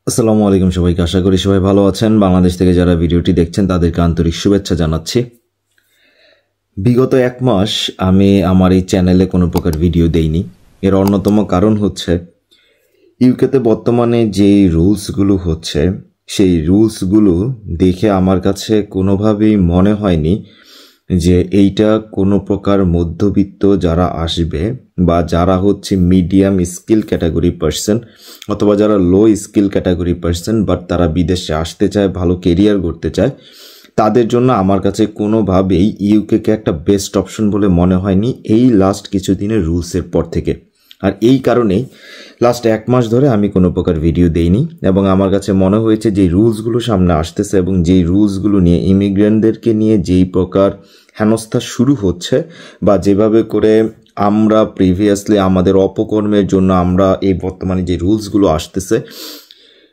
আসসালামু আলাইকুম সবাইকে। আশা করি সবাই ভালো আছেন। বাংলাদেশ থেকে যারা ভিডিওটি দেখছেন তাদেরকে আন্তরিক শুভেচ্ছা জানাচ্ছি। বিগত এক মাস আমি আমার এই চ্যানেলে কোনো প্রকার ভিডিও দেইনি। এর অন্যতম কারণ হচ্ছে ইউকেতে বর্তমানে যেই রুলসগুলো হচ্ছে সেই রুলসগুলো দেখে আমার কাছে কোনোভাবেই মনে হয়নি যে এইটা কোনো প্রকার মধ্যবিত্ত যারা আসবে বা যারা হচ্ছে মিডিয়াম স্কিল ক্যাটাগরি পার্সন অথবা যারা লো স্কিল ক্যাটাগরি পার্সন বাট তারা বিদেশে আসতে চায়, ভালো কেরিয়ার করতে চায়, তাদের জন্য আমার কাছে কোনোভাবেই ইউকেকে একটা বেস্ট অপশন বলে মনে হয়নি এই লাস্ট কিছুদিনের রুলসের পর থেকে। আর এই কারণেই লাস্ট এক মাস ধরে আমি কোনো প্রকার ভিডিও দেইনি এবং আমার কাছে মনে হয়েছে যে রুলসগুলো সামনে আসতেছে এবং যেই রুলসগুলো নিয়ে ইমিগ্রেন্টদেরকে নিয়ে যেই প্রকার হেনস্থা শুরু হচ্ছে বা যেভাবে করে আমরা প্রিভিয়াসলি আমাদের অপকর্মের জন্য আমরা এই বর্তমানে যে রুলসগুলো আসতেছে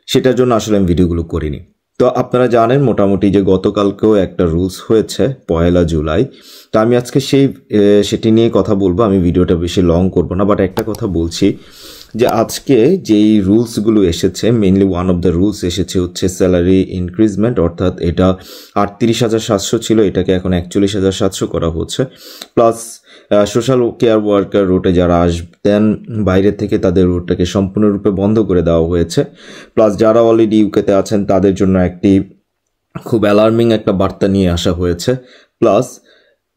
সেটার জন্য আসলে আমি ভিডিওগুলো করিনি। তো আপনারা জানেন মোটামুটি যে গতকালকেও একটা রুলস হয়েছে 1 জুলাই। তো আমি আজকে সেটি নিয়ে কথা বলবো। আমি ভিডিওটা বেশি লং করব না, বাট একটা কথা বলছি যে আজকে যেই রুলসগুলো এসেছে, mainly one of the rules এসেছে হচ্ছে স্যালারি ইনক্রিজমেন্ট, অর্থাৎ এটা 38,700 ছিল, এটাকে এখন 41,700 করা হচ্ছে। প্লাস সোশ্যাল কেয়ার ওয়ার্কার রুটে যারা আসতেন বাইরে থেকে তাদের রুটটাকে সম্পূর্ণরূপে বন্ধ করে দেওয়া হয়েছে। প্লাস যারা অলরেডি ইউকেতে আছেন তাদের জন্য একটি খুব অ্যালার্মিং একটা বার্তা নিয়ে আসা হয়েছে। প্লাস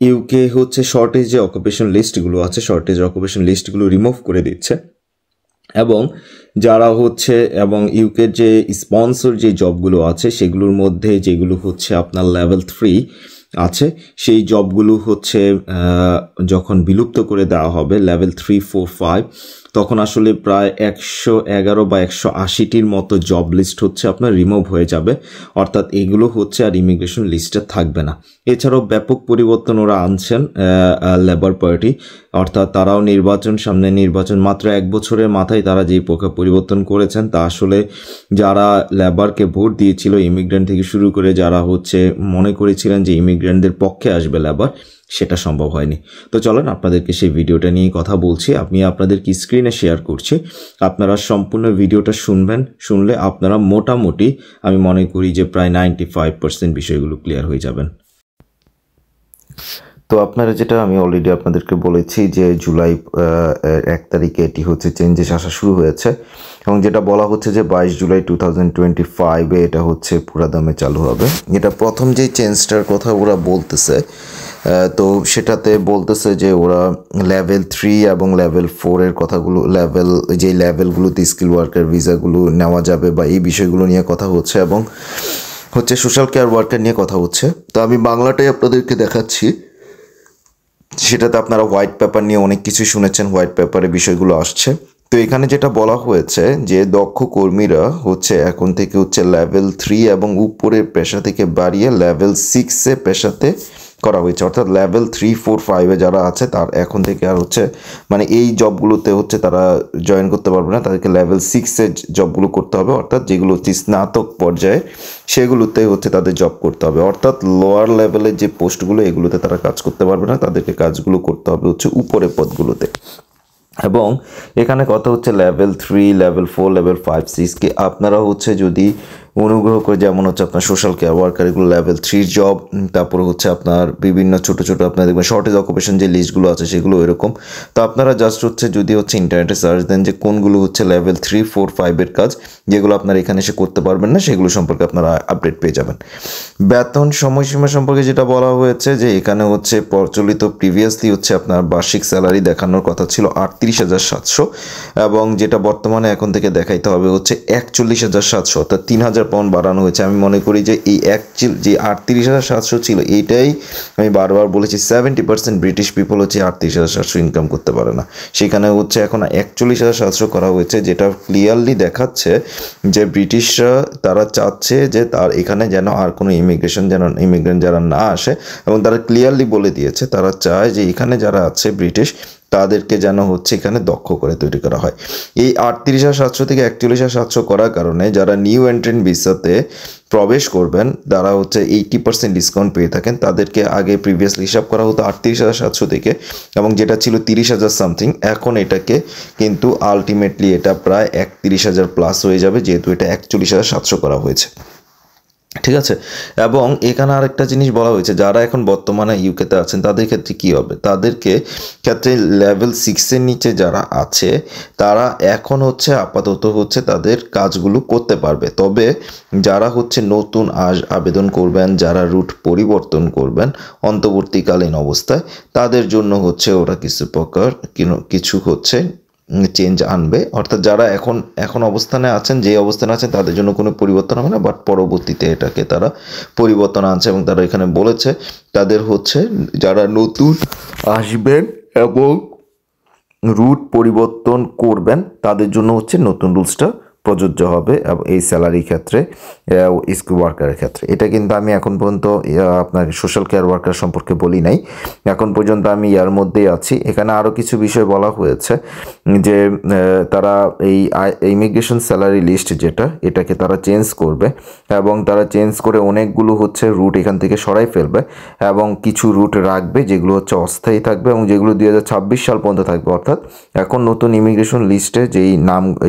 ইউকে হচ্ছে শর্টেজ যে অকুপেশন লিস্টগুলো আছে, শর্টেজ অকুপেশন লিস্টগুলো রিমুভ করে দিচ্ছে এবং যারা হচ্ছে এবং ইউকের যে স্পন্সর যে জবগুলো আছে সেগুলোর মধ্যে যেগুলো হচ্ছে আপনার লেভেল 3 আছে সেই জবগুলো হচ্ছে যখন বিলুপ্ত করে দেওয়া হবে লেভেল 3, 4, 5, তখন আসলে প্রায় 111 বা 180টির মতো জব লিস্ট হচ্ছে আপনার রিমুভ হয়ে যাবে, অর্থাৎ এগুলো হচ্ছে আর ইমিগ্রেশন লিস্টে থাকবে না। এছাড়াও ব্যাপক পরিবর্তন ওরা আনছেন লেবার পার্টি, অর্থাৎ তারাও সামনে নির্বাচন মাত্র 1 বছরের মাথায় তারা যেই প্রকার পরিবর্তন করেছেন তা আসলে যারা লেবারকে ভোট দিয়েছিল ইমিগ্রেন্ট থেকে শুরু করে যারা হচ্ছে মনে করেছিলেন যে ইমিগ্রেন্টদের পক্ষে আসবে লেবার, সেটা সম্ভব হয়নি। তো চলেন আপনাদেরকে সেই ভিডিওটা নিয়ে কথা বলছি, আমি আপনাদেরকে স্ক্রিনে শেয়ার করছি, আপনারা সম্পূর্ণ ভিডিওটা শুনবেন। শুনলে আপনারা মোটামুটি আমি মনে করি যে প্রায় 95% বিষয়গুলো ক্লিয়ার হয়ে যাবেন। তো আপনারা যেটা আমি অলরেডি আপনাদেরকে বলেছি যে জুলাই 1 তারিখে এটি হচ্ছে চেঞ্জেস আসা শুরু হয়েছে এবং যেটা বলা হচ্ছে যে 22 জুলাই 2025 এটা হচ্ছে পুরা দামে চালু হবে। এটা প্রথম যেই চেঞ্জটার কথা ওরা বলতেছে, তো সেটাতে বলতেছে যে ওরা লেভেল 3 এবং লেভেল 4 এর কথাগুলো, যেই লেভেলগুলোতে স্কিল ওয়ার্কার ভিসাগুলো নেওয়া যাবে বা এই বিষয়গুলো নিয়ে কথা হচ্ছে এবং হচ্ছে সোশ্যাল কেয়ার ওয়ার্কার নিয়ে কথা হচ্ছে। তো আমি বাংলাটাই আপনাদেরকে দেখাচ্ছি, সেটাতে আপনারা হোয়াইট পেপার নিয়ে অনেক কিছু শুনেছেন, হোয়াইট পেপারে বিষয়গুলো আসছে। তো এখানে যেটা বলা হয়েছে যে দক্ষ কর্মীরা হচ্ছে এখন থেকে হচ্ছে লেভেল 3 এবং উপরের পেশা থেকে বাড়িয়ে লেভেল 6 পেশাতে করা হয়েছে, অর্থাৎ লেভেল 3, 4, 5 যারা আছে তার এখন থেকে আর হচ্ছে মানে এই জবগুলোতে হচ্ছে তারা জয়েন করতে পারবে না, তাদেরকে লেভেল 6 জবগুলো করতে হবে, অর্থাৎ যেগুলো হচ্ছে স্নাতক পর্যায়ে সেগুলোতে হচ্ছে তাদের জব করতে হবে, অর্থাৎ লোয়ার লেভেলের যে পোস্টগুলো এগুলোতে তারা কাজ করতে পারবে না, তাদেরকে কাজগুলো করতে হবে হচ্ছে উপরের পদগুলোতে। এবং এখানে কথা হচ্ছে লেভেল 3, লেভেল 4, লেভেল 5, 6 কে আপনারা হচ্ছে যদি অনুগ্রহ করে, যেমন হচ্ছে আপনার সোশ্যাল কেয়ার ওয়ার্কার এগুলো লেভেল 3 জব, তারপরে হচ্ছে আপনার বিভিন্ন ছোটো ছোটো আপনার দেখবেন শর্টেজ অকুপেশন যে লিস্টগুলো আছে সেগুলো এরকম। তো আপনারা জাস্ট হচ্ছে যদি হচ্ছে ইন্টারনেটে সার্চ দেন যে কোনগুলো হচ্ছে লেভেল 3, 4, 5 এর কাজ যেগুলো আপনারা এখানে এসে করতে পারবেন না সেগুলো সম্পর্কে আপনারা আপডেট পেয়ে যাবেন। বেতন সময়সীমা সম্পর্কে যেটা বলা হয়েছে যে এখানে হচ্ছে প্রচলিত প্রিভিয়াসলি হচ্ছে আপনার বার্ষিক স্যালারি দেখানোর কথা ছিল 38,700 এবং যেটা বর্তমানে এখন থেকে দেখাইতে হবে হচ্ছে 41,700, অর্থাৎ 3,000 পাউন্ড বাড়ানো হয়েছে। আমি মনে করি যে এই যে 38,700 ছিল এইটাই আমি বারবার বলেছি 70% ব্রিটিশ পিপল হচ্ছে 38,700 ইনকাম করতে পারে না, সেখানে হচ্ছে এখন 41,700 করা হয়েছে, যেটা ক্লিয়ারলি দেখাচ্ছে যে ব্রিটিশরা তারা চাচ্ছে যে তার এখানে যেন আর কোনো ইমিগ্রেন্ট যারা না আসে এবং তারা ক্লিয়ারলি বলে দিয়েছে তারা চায় যে এখানে যারা আছে ব্রিটিশ তাদেরকে যেন হচ্ছে এখানে দক্ষ করে তৈরি করা হয়। এই 38,700 থেকে 41,700 করার কারণে যারা নিউ এন্ট্রেন্ট ভিসাতে প্রবেশ করবেন তারা হচ্ছে 80% ডিসকাউন্ট পেয়ে থাকেন। তাদেরকে আগে প্রিভিয়াসলি হিসাব করা হতো 38,700 থেকে, এবং যেটা ছিল 30,000 সামথিং, এখন এটাকে কিন্তু আলটিমেটলি এটা প্রায় 31,000 প্লাস হয়ে যাবে, যেহেতু এটা 41,700 করা হয়েছে। ঠিক আছে। এবং এখানে আরেকটা জিনিস বলা হয়েছে, যারা এখন বর্তমানে ইউকেতে আছেন তাদের ক্ষেত্রে কী হবে, তাদেরকে ক্ষেত্রে লেভেল 6-এর নিচে যারা আছে তারা এখন হচ্ছে আপাতত হচ্ছে তাদের কাজগুলো করতে পারবে। তবে যারা হচ্ছে নতুন আবেদন করবেন, যারা রুট পরিবর্তন করবেন অন্তর্বর্তীকালীন অবস্থায়, তাদের জন্য হচ্ছে ওরা কিছু হচ্ছে চেঞ্জ আনবে। অর্থাৎ যারা এখন অবস্থানে আছেন, যে অবস্থানে আছেন তাদের জন্য কোনো পরিবর্তন হবে না, বাট পরবর্তীতে এটাকে তারা পরিবর্তন আনছে। এবং তারা এখানে বলেছে তাদের হচ্ছে যারা নতুন আসবেন এবং রুট পরিবর্তন করবেন তাদের জন্য হচ্ছে নতুন রুলসটা প্রযোজ্য হবে এই স্যালারি ক্ষেত্রে, স্কিল ওয়ার্কারের ক্ষেত্রে। এটা কিন্তু আমি এখন পর্যন্ত আপনাকে সোশ্যাল কেয়ার ওয়ার্কার সম্পর্কে বলি নাই, এখন পর্যন্ত আমি ইয়ার মধ্যেই আছি। এখানে আরও কিছু বিষয় বলা হয়েছে যে তারা এই ইমিগ্রেশন স্যালারি লিস্ট এটাকে তারা চেঞ্জ করবে, এবং তারা চেঞ্জ করে অনেকগুলো হচ্ছে রুট এখান থেকে সরাই ফেলবে, এবং কিছু রুট রাখবে যেগুলো হচ্ছে অস্থায়ী থাকবে এবং যেগুলো 2026 সাল পর্যন্ত থাকবে। অর্থাৎ এখন নতুন ইমিগ্রেশন লিস্টে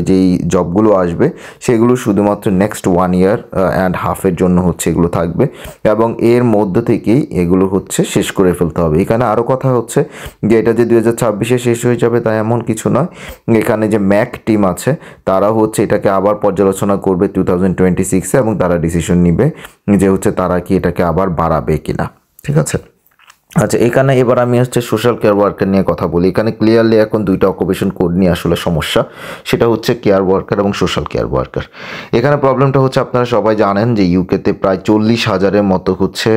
যেই জবগুলো আসবে সেগুলো শুধুমাত্র নেক্সট 1 ইয়ার অ্যান্ড হাফের জন্য হচ্ছে এগুলো থাকবে, এবং এর মধ্য থেকেই এগুলো হচ্ছে শেষ করে ফেলতে হবে। এখানে আরও কথা হচ্ছে যে এটা যে 2026-এ শেষ হয়ে যাবে তা এমন কিছু নয়। এখানে যে ম্যাক টিম আছে তারা হচ্ছে এটাকে আবার পর্যালোচনা করবে 2026-এ, এবং তারা ডিসিশন নিবে যে হচ্ছে তারা কি এটাকে আবার বাড়াবে কিনা। ঠিক আছে। আচ্ছা, এখানে এবার আমি হচ্ছে সোশ্যাল কেয়ার ওয়ার্কার নিয়ে কথা বলি। এখানে ক্লিয়ারলি এখন দুইটা অকুপেশন কোড নিয়ে আসলে সমস্যা, সেটা হচ্ছে কেয়ার ওয়ার্কার এবং সোশ্যাল কেয়ার ওয়ার্কার। এখানে প্রবলেমটা হচ্ছে আপনারা সবাই জানেন যে ইউকেতে প্রায় 40,000-এর মতো হচ্ছে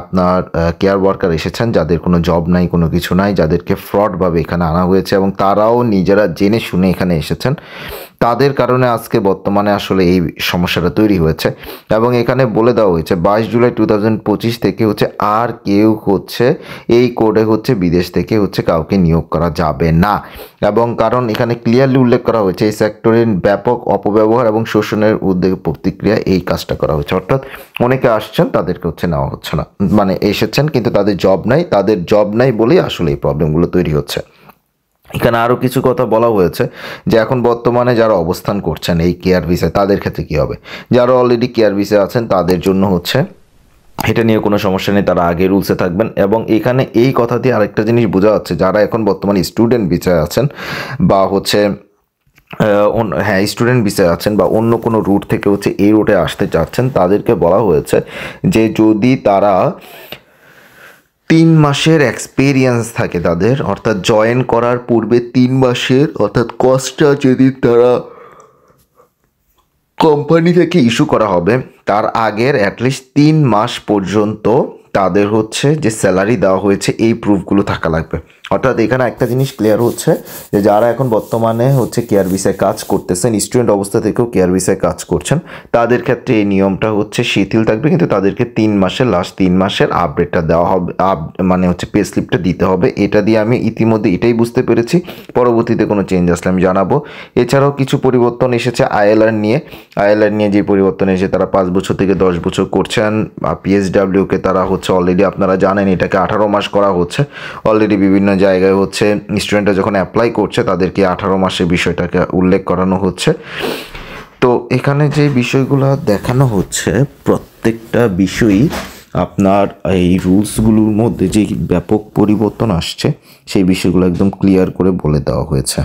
আপনার কেয়ার ওয়ার্কার এসেছেন যাদের কোনো জব নাই, কোনো কিছু নাই, যাদেরকে ফ্রডভাবে এখানে আনা হয়েছে এবং তারাও নিজেরা জেনে শুনে এখানে এসেছেন। তাদের কারণে আজকে বর্তমানে আসলে এই সমস্যাটা তৈরি হয়েছে, এবং এখানে বলে দেওয়া হয়েছে 22 জুলাই 2025 থেকে হচ্ছে আর কেউ হচ্ছে এই কোডে হচ্ছে বিদেশ থেকে হচ্ছে কাউকে নিয়োগ করা যাবে না। এবং কারণ এখানে ক্লিয়ারলি উল্লেখ করা হয়েছে এই সেক্টরের ব্যাপক অপব্যবহার এবং শোষণের উদ্যোগে প্রতিক্রিয়া এই কাজটা করা হয়েছে। অর্থাৎ অনেকে আসছেন তাদেরকে হচ্ছে নেওয়া হচ্ছে না, মানে এসেছেন কিন্তু তাদের জব নাই বলেই আসলে এই প্রবলেমগুলো তৈরি হচ্ছে। এখানে আরও কিছু কথা বলা হয়েছে যে এখন বর্তমানে যারা অবস্থান করছেন এই কেয়ার ভিসায় তাদের ক্ষেত্রে কী হবে। যারা অলরেডি কেয়ার ভিসায় আছেন তাদের জন্য হচ্ছে এটা নিয়ে কোনো সমস্যা নেই, তারা আগে রুলসে থাকবেন। এবং এখানে এই কথা দিয়ে আরেকটা জিনিস বোঝা যাচ্ছে, যারা এখন বর্তমানে স্টুডেন্ট ভিসায় আছেন বা হচ্ছে স্টুডেন্ট ভিসায় আছেন বা অন্য কোনো রুট থেকে হচ্ছে এই রুটে আসতে চাচ্ছেন, তাদেরকে বলা হয়েছে যে যদি তারা 3 মাসের এক্সপিরিয়েন্স থাকে তাদের, অর্থাৎ জয়েন করার পূর্বে 3 মাসের, অর্থাৎ কস্টটা যদি তারা কোম্পানি থেকে ইস্যু করা হবে তার আগের অ্যাটলিস্ট 3 মাস পর্যন্ত তাদের হচ্ছে যে স্যালারি দেওয়া হয়েছে এই প্রুফগুলো থাকা লাগবে। অর্থাৎ এখানে একটা জিনিস ক্লিয়ার হচ্ছে যে যারা এখন বর্তমানে হচ্ছে কেয়ার ভিসায় কাজ করতেছেন, স্টুডেন্ট অবস্থা থেকেও কেয়ার ভিসায় কাজ করছেন, তাদের ক্ষেত্রে এই নিয়মটা হচ্ছে শিথিল থাকবে, কিন্তু তাদেরকে লাস্ট 3 মাসের আপডেটটা দেওয়া হবে, মানে হচ্ছে পে স্লিপটা দিতে হবে। এটা দিয়ে আমি ইতিমধ্যে এটাই বুঝতে পেরেছি, পরবর্তীতে কোনো চেঞ্জ আসলে আমি জানাবো। এছাড়াও কিছু পরিবর্তন এসেছে আইএলআর নিয়ে যে পরিবর্তন এসে তারা 5 বছর থেকে 10 বছর করছেন। পিএসডাব্লিউকে তারা হচ্ছে অলরেডি আপনারা জানেন এটাকে 18 মাস করা হচ্ছে। অলরেডি বিভিন্ন জায়গায় হচ্ছে স্টুডেন্টরা যখন অ্যাপ্লাই করছে তাদেরকে 18 মাসের বিষয়টাকে উল্লেখ করানো হচ্ছে। তো এখানে যে বিষয়গুলো দেখানো হচ্ছে প্রত্যেকটা বিষয়ই আপনার এই রুলসগুলোর মধ্যে যে ব্যাপক পরিবর্তন আসছে সেই বিষয়গুলো একদম ক্লিয়ার করে বলে দেওয়া হয়েছে।